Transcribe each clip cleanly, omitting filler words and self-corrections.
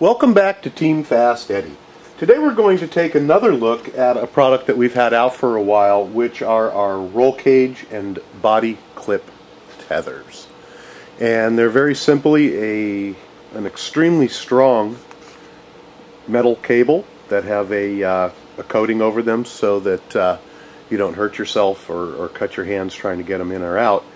Welcome back to Team FastEddy. Today we're going to take another look at a product that we've had out for a while, which are our roll cage and body clip tethers. And they're very simply an extremely strong metal cable that have a coating over them so that you don't hurt yourself or cut your hands trying to get them in or out.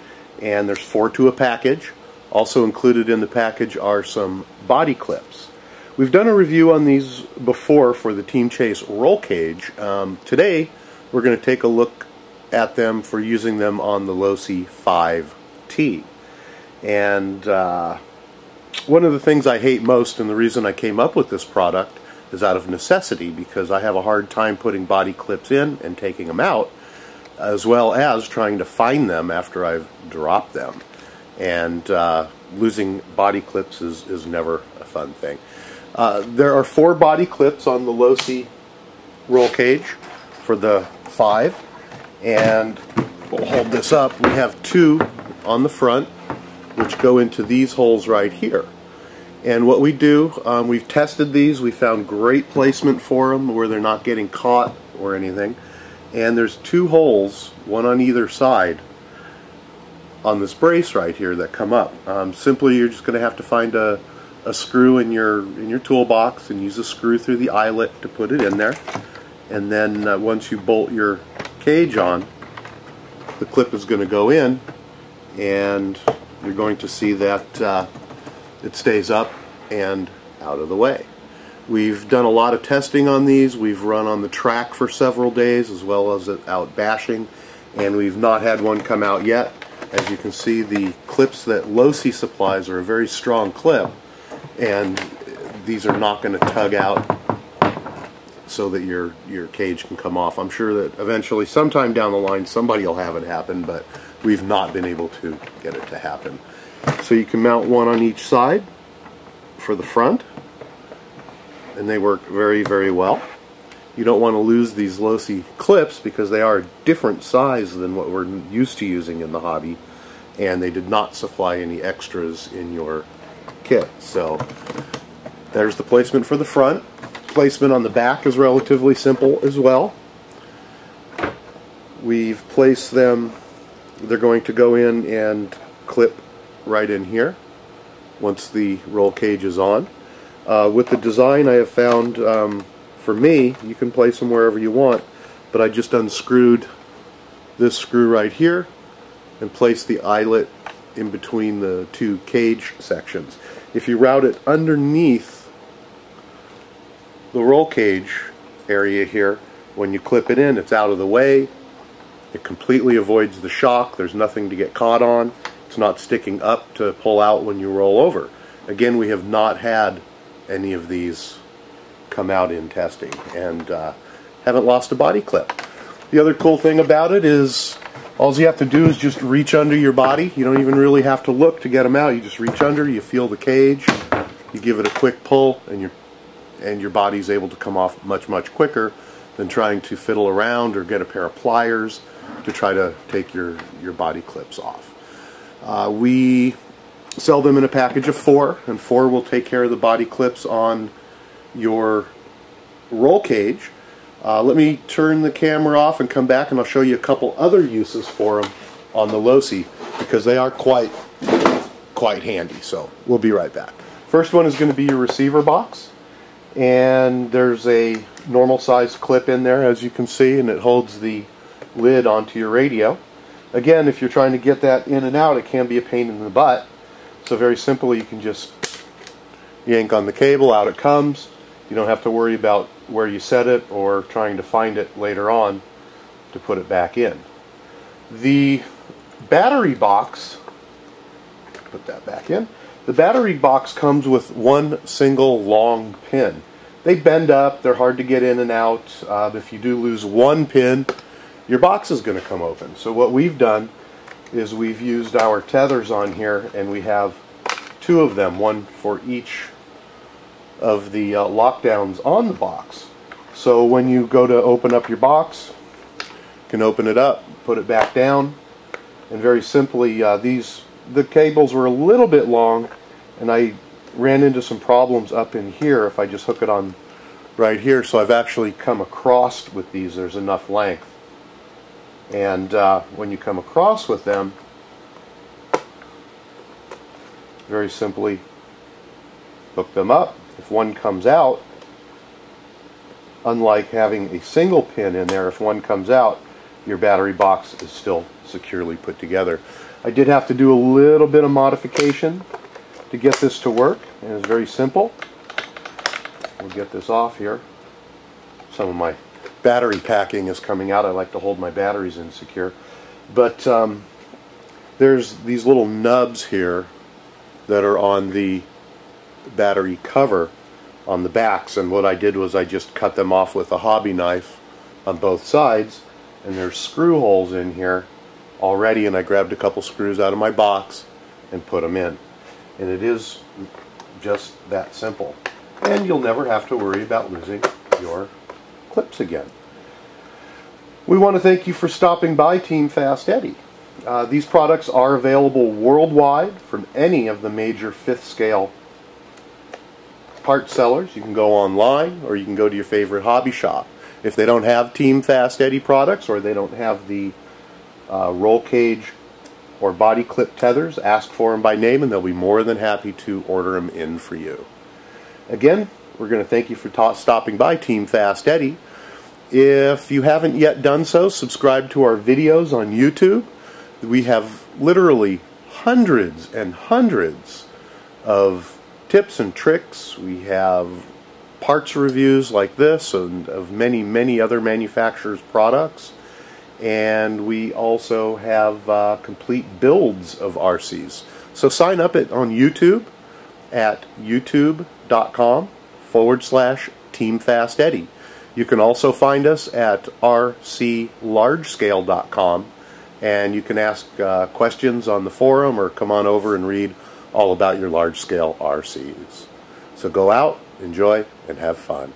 And there's 4 to a package. Also included in the package are some body clips. We've done a review on these before for the Team Chase roll cage. Today we're going to take a look at them for using them on the Losi 5ive-T. And one of the things I hate most, and the reason I came up with this product, is out of necessity, because I have a hard time putting body clips in and taking them out, as well as trying to find them after I've dropped them. And losing body clips is never a fun thing. There are 4 body clips on the Losi roll cage for the 5, and we'll hold this up. We have 2 on the front which go into these holes right here. And what we do, we've tested these, we found great placement for them where they're not getting caught or anything. And there's 2 holes, one on either side, on this brace right here that come up. Simply, you're just going to have to find a screw in your toolbox and use a screw through the eyelet to put it in there. And then once you bolt your cage on, the clip is going to go in, and you're going to see that it stays up and out of the way. We've done a lot of testing on these. We've run on the track for several days as well as out bashing, and we've not had one come out yet. As you can see, the clips that Losi supplies are a very strong clip, and these are not going to tug out so that your cage can come off. I'm sure that eventually, sometime down the line, somebody will have it happen, but we've not been able to get it to happen. So you can mount one on each side for the front, and they work very, very well. You don't want to lose these Losi clips because they are a different size than what we're used to using in the hobby, and they did not supply any extras in your kit. So there's the placement for the front. Placement on the back is relatively simple as well. We've placed them, they're going to go in and clip right in here once the roll cage is on. With the design, I have found, for me, you can place them wherever you want, but I just unscrewed this screw right here and placed the eyelet in between the 2 cage sections. If you route it underneath the roll cage area here, when you clip it in, it's out of the way. It completely avoids the shock. There's nothing to get caught on. It's not sticking up to pull out when you roll over. Again, we have not had any of these come out in testing, and haven't lost a body clip. The other cool thing about it is all you have to do is just reach under your body. You don't even really have to look to get them out. You just reach under, you feel the cage, you give it a quick pull, and your body's able to come off much, much quicker than trying to fiddle around or get a pair of pliers to try to take your body clips off. We sell them in a package of 4, and 4 will take care of the body clips on your roll cage. Let me turn the camera off and come back, and I'll show you a couple other uses for them on the Losi, because they are quite handy. So we'll be right back. First one is going to be your receiver box, and there's a normal size clip in there, as you can see, and it holds the lid onto your radio. Again, if you're trying to get that in and out, it can be a pain in the butt. So very simply, you can just yank on the cable, out it comes. You don't have to worry about where you set it or trying to find it later on to put it back in. The battery box, put that back in. The battery box comes with 1 single long pin. They bend up, they're hard to get in and out. If you do lose 1 pin, your box is going to come open. So what we've done is we've used our tethers on here, and we have 2 of them, one for each of the lockdowns on the box. So when you go to open up your box, you can open it up, put it back down, and very simply, the cables were a little bit long, and I ran into some problems up in here if I just hook it on right here. So I've actually come across with these. There's enough length. And when you come across with them, very simply hook them up. If one comes out, unlike having a single pin in there, if one comes out, your battery box is still securely put together. I did have to do a little bit of modification to get this to work, and it's very simple. We'll get this off here. Some of my battery packing is coming out. I like to hold my batteries in secure. But there's these little nubs here that are on the battery cover on the backs, and what I did was I just cut them off with a hobby knife on both sides, and there's screw holes in here already, and I grabbed a couple screws out of my box and put them in. And it is just that simple. And you'll never have to worry about losing your clips again. We want to thank you for stopping by, Team FastEddy. These products are available worldwide from any of the major 5th scale part sellers. You can go online, or you can go to your favorite hobby shop. If they don't have Team FastEddy products, or they don't have the roll cage or body clip tethers, ask for them by name and they'll be more than happy to order them in for you. Again, we're going to thank you for stopping by, Team FastEddy. If you haven't yet done so, subscribe to our videos on YouTube. We have literally hundreds and hundreds of tips and tricks. We have parts reviews like this and of many, many other manufacturers' products. And we also have complete builds of RCs. So sign up on YouTube at youtube.com/Team FastEddy. You can also find us at rclargescale.com, and you can ask questions on the forum or come on over and read all about your large scale RCs. So go out, enjoy, and have fun.